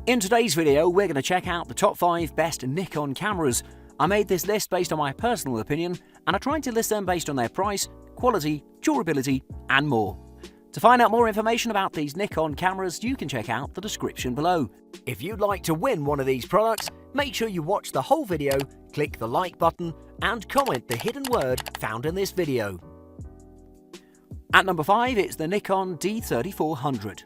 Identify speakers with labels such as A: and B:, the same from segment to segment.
A: In today's video, we're going to check out the top 5 best Nikon cameras. I made this list based on my personal opinion, and I tried to list them based on their price, quality, durability, and more. To find out more information about these Nikon cameras, you can check out the description below. If you'd like to win one of these products, make sure you watch the whole video, click the like button, and comment the hidden word found in this video. At number 5, it's the Nikon D3400.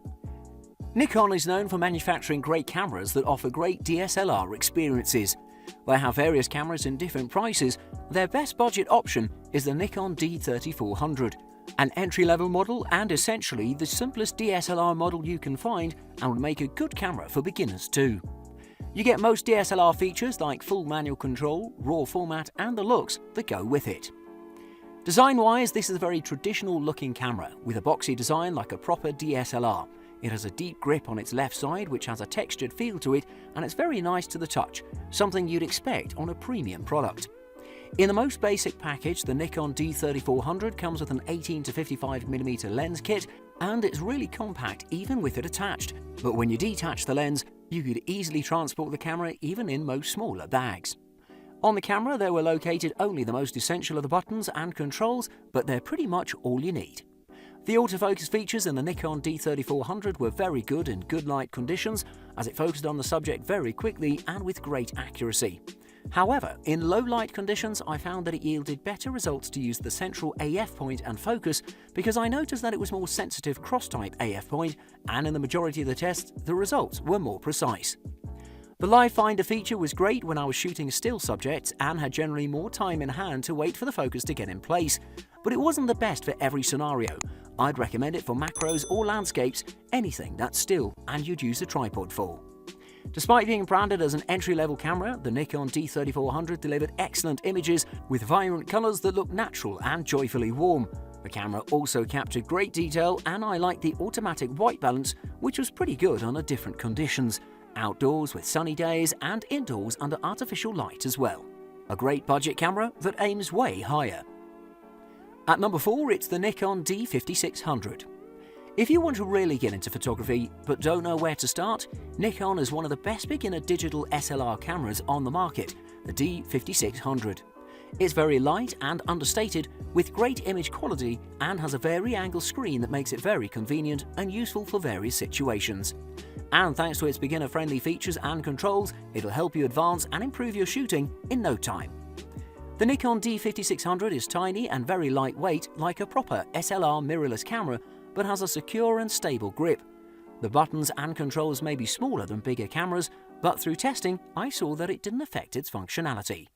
A: Nikon is known for manufacturing great cameras that offer great DSLR experiences. They have various cameras in different prices. Their best budget option is the Nikon D3400, an entry-level model and essentially the simplest DSLR model you can find, and will make a good camera for beginners too. You get most DSLR features like full manual control, RAW format, and the looks that go with it. Design-wise, this is a very traditional-looking camera with a boxy design like a proper DSLR. It has a deep grip on its left side which has a textured feel to it, and it's very nice to the touch, something you'd expect on a premium product. In the most basic package, the Nikon D3400 comes with an 18-55mm lens kit, and it's really compact even with it attached. But when you detach the lens, you could easily transport the camera even in most smaller bags. On the camera, there were located only the most essential of the buttons and controls, but they're pretty much all you need. The autofocus features in the Nikon D3400 were very good in good light conditions, as it focused on the subject very quickly and with great accuracy. However, in low light conditions, I found that it yielded better results to use the central AF point and focus, because I noticed that it was more sensitive cross-type AF point, and in the majority of the tests, the results were more precise. The live finder feature was great when I was shooting still subjects and had generally more time in hand to wait for the focus to get in place, but it wasn't the best for every scenario. I'd recommend it for macros or landscapes, anything that's still and you'd use a tripod for. Despite being branded as an entry-level camera, the Nikon D3400 delivered excellent images with vibrant colours that look natural and joyfully warm. The camera also captured great detail, and I liked the automatic white balance, which was pretty good under different conditions, outdoors with sunny days and indoors under artificial light as well. A great budget camera that aims way higher. At number 4, it's the Nikon D5600. If you want to really get into photography but don't know where to start, Nikon is one of the best beginner digital SLR cameras on the market, the D5600. It's very light and understated with great image quality and has a vari-angle screen that makes it very convenient and useful for various situations. And thanks to its beginner-friendly features and controls, it'll help you advance and improve your shooting in no time. The Nikon D5600 is tiny and very lightweight like a proper SLR mirrorless camera, but has a secure and stable grip. The buttons and controls may be smaller than bigger cameras, but through testing I saw that it didn't affect its functionality.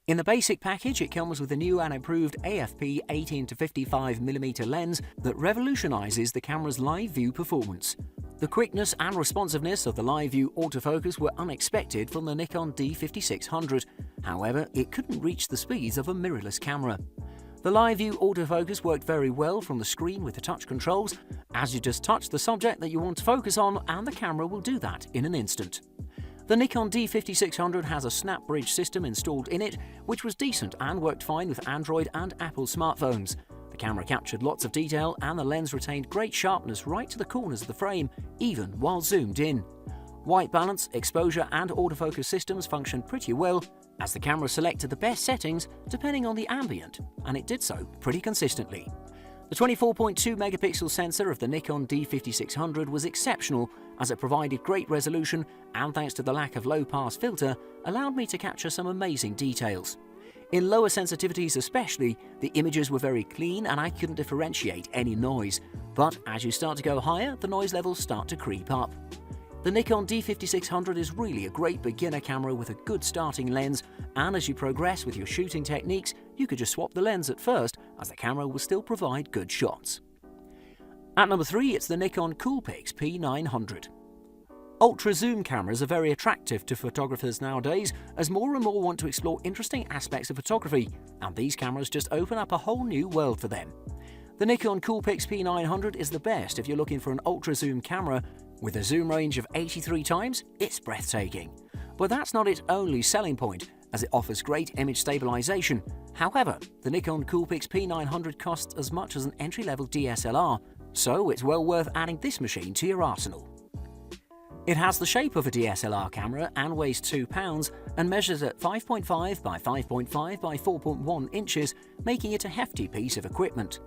A: In the basic package, it comes with a new and improved AFP 18-55mm lens that revolutionises the camera's live view performance. The quickness and responsiveness of the live view autofocus were unexpected from the Nikon D5600, however, it couldn't reach the speeds of a mirrorless camera. The live view autofocus worked very well from the screen with the touch controls, as you just touch the subject that you want to focus on and the camera will do that in an instant. The Nikon D5600 has a snap bridge system installed in it, which was decent and worked fine with Android and Apple smartphones. The camera captured lots of detail and the lens retained great sharpness right to the corners of the frame, even while zoomed in. White balance, exposure and autofocus systems functioned pretty well, as the camera selected the best settings depending on the ambient, and it did so pretty consistently. The 24.2 megapixel sensor of the Nikon D5600 was exceptional, as it provided great resolution and, thanks to the lack of low-pass filter, allowed me to capture some amazing details. In lower sensitivities especially, the images were very clean and I couldn't differentiate any noise, but as you start to go higher, the noise levels start to creep up. The Nikon D5600 is really a great beginner camera with a good starting lens, and as you progress with your shooting techniques, you could just swap the lens at first, as the camera will still provide good shots. At number 3, it's the Nikon Coolpix P900. Ultra zoom cameras are very attractive to photographers nowadays, as more and more want to explore interesting aspects of photography, and these cameras just open up a whole new world for them. The Nikon Coolpix P900 is the best if you're looking for an ultra zoom camera. With a zoom range of 83 times, it's breathtaking. But that's not its only selling point, as it offers great image stabilization. However, the Nikon Coolpix P900 costs as much as an entry-level DSLR, so it's well worth adding this machine to your arsenal. It has the shape of a DSLR camera and weighs 2 pounds and measures at 5.5 by 5.5 by 4.1 inches, making it a hefty piece of equipment.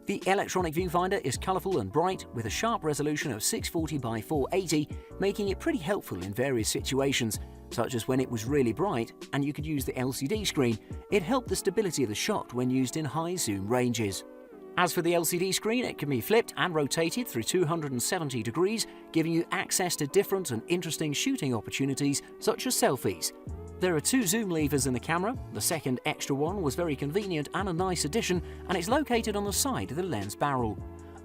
A: The electronic viewfinder is colourful and bright with a sharp resolution of 640 by 480, making it pretty helpful in various situations, such as when it was really bright and you could use the LCD screen. It helped the stability of the shot when used in high zoom ranges. As for the LCD screen, it can be flipped and rotated through 270 degrees, giving you access to different and interesting shooting opportunities such as selfies. There are 2 zoom levers in the camera. The second extra one was very convenient and a nice addition, and it's located on the side of the lens barrel.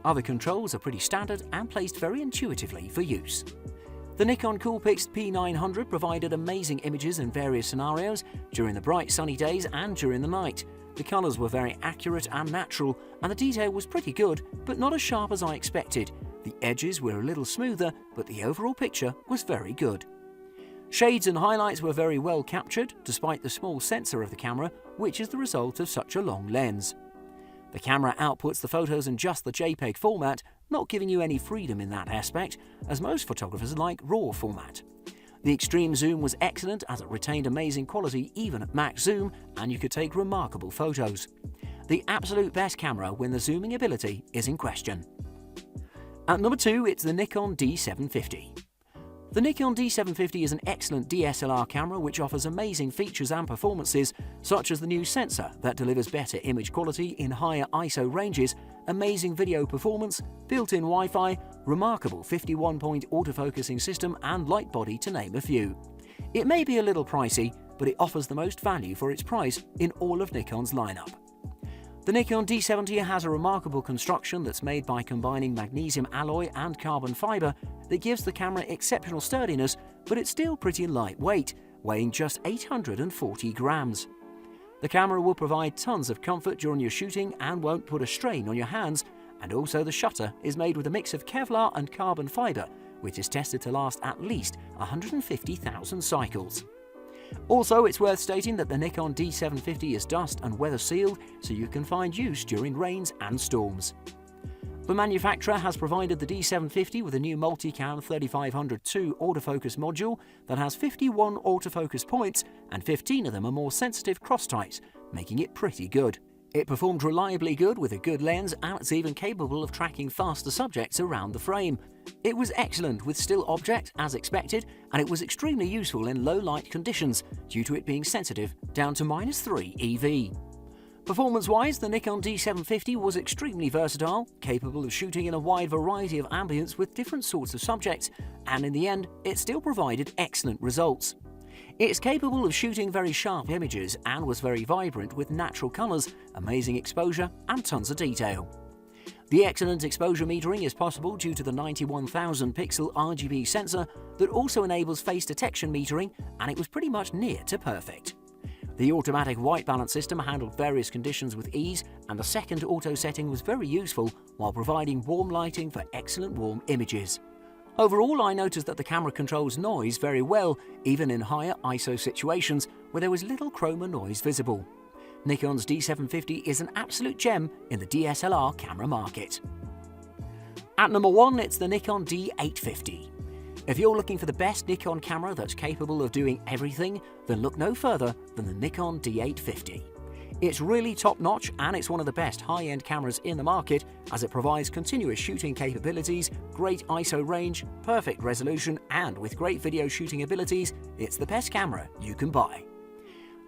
A: Other controls are pretty standard and placed very intuitively for use. The Nikon Coolpix P900 provided amazing images in various scenarios during the bright sunny days and during the night. The colours were very accurate and natural, and the detail was pretty good, but not as sharp as I expected. The edges were a little smoother, but the overall picture was very good. Shades and highlights were very well captured, despite the small sensor of the camera, which is the result of such a long lens. The camera outputs the photos in just the JPEG format, not giving you any freedom in that aspect, as most photographers like RAW format. The extreme zoom was excellent as it retained amazing quality even at max zoom, and you could take remarkable photos. The absolute best camera when the zooming ability is in question. At number 2, it's the Nikon D750. The Nikon D750 is an excellent DSLR camera which offers amazing features and performances, such as the new sensor that delivers better image quality in higher ISO ranges, amazing video performance, built-in Wi-Fi, remarkable 51-point autofocusing system and light body, to name a few. It may be a little pricey, but it offers the most value for its price in all of Nikon's lineup. The Nikon D70 has a remarkable construction that's made by combining magnesium alloy and carbon fibre that gives the camera exceptional sturdiness, but it's still pretty lightweight, weighing just 840 grams. The camera will provide tons of comfort during your shooting and won't put a strain on your hands, and also the shutter is made with a mix of Kevlar and carbon fibre, which is tested to last at least 150,000 cycles. Also, it's worth stating that the Nikon D750 is dust and weather sealed, so you can find use during rains and storms. The manufacturer has provided the D750 with a new multicam 3500-2 autofocus module that has 51 autofocus points, and 15 of them are more sensitive cross types, making it pretty good. It performed reliably good with a good lens, and it's even capable of tracking faster subjects around the frame. It was excellent with still object as expected, and it was extremely useful in low light conditions due to it being sensitive down to -3 EV. Performance-wise, the Nikon D750 was extremely versatile, capable of shooting in a wide variety of ambience with different sorts of subjects, and in the end, it still provided excellent results. It's capable of shooting very sharp images and was very vibrant with natural colours, amazing exposure, and tons of detail. The excellent exposure metering is possible due to the 91,000 pixel RGB sensor that also enables face detection metering, and it was pretty much near to perfect. The automatic white balance system handled various conditions with ease, and the second auto setting was very useful while providing warm lighting for excellent warm images. Overall, I noticed that the camera controls noise very well, even in higher ISO situations where there was little chroma noise visible. Nikon's D750 is an absolute gem in the DSLR camera market. At number 1, it's the Nikon D850. If you're looking for the best Nikon camera that's capable of doing everything, then look no further than the Nikon D850. It's really top-notch, and it's one of the best high-end cameras in the market as it provides continuous shooting capabilities, great ISO range, perfect resolution, and with great video shooting abilities, it's the best camera you can buy.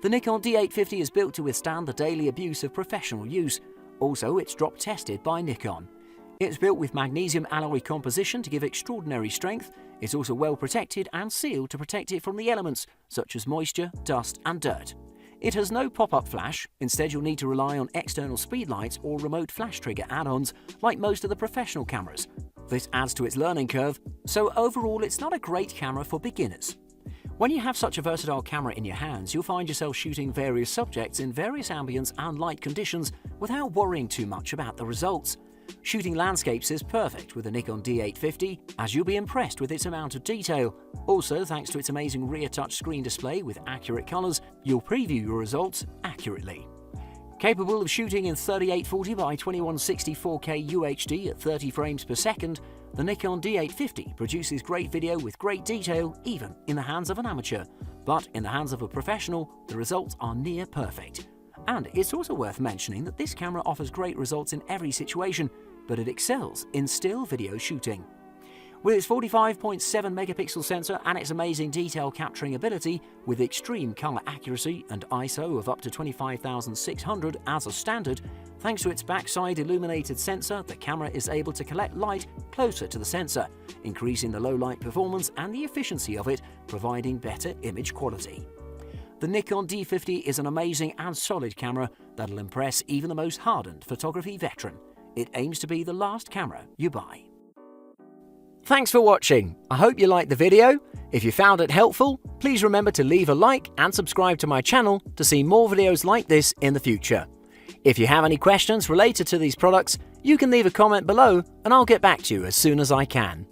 A: The Nikon D850 is built to withstand the daily abuse of professional use. Also, it's drop tested by Nikon. It's built with magnesium alloy composition to give extraordinary strength. It's also well protected and sealed to protect it from the elements such as moisture, dust, and dirt. It has no pop-up flash. Instead, you'll need to rely on external speed lights or remote flash trigger add-ons like most of the professional cameras. This adds to its learning curve, so overall it's not a great camera for beginners. When you have such a versatile camera in your hands, you'll find yourself shooting various subjects in various ambience and light conditions without worrying too much about the results. Shooting landscapes is perfect with the Nikon D850, as you'll be impressed with its amount of detail. Also, thanks to its amazing rear touchscreen display with accurate colours, you'll preview your results accurately. Capable of shooting in 3840 by 2160 4K UHD at 30 frames per second, the Nikon D850 produces great video with great detail even in the hands of an amateur, but in the hands of a professional, the results are near perfect. And it's also worth mentioning that this camera offers great results in every situation, but it excels in still video shooting. With its 45.7 megapixel sensor and its amazing detail capturing ability, with extreme color accuracy and ISO of up to 25,600 as a standard, thanks to its backside illuminated sensor, the camera is able to collect light closer to the sensor, increasing the low light performance and the efficiency of it, providing better image quality. The Nikon D50 is an amazing and solid camera that'll impress even the most hardened photography veteran. It aims to be the last camera you buy. Thanks for watching. I hope you liked the video. If you found it helpful, please remember to leave a like and subscribe to my channel to see more videos like this in the future. If you have any questions related to these products, you can leave a comment below and I'll get back to you as soon as I can.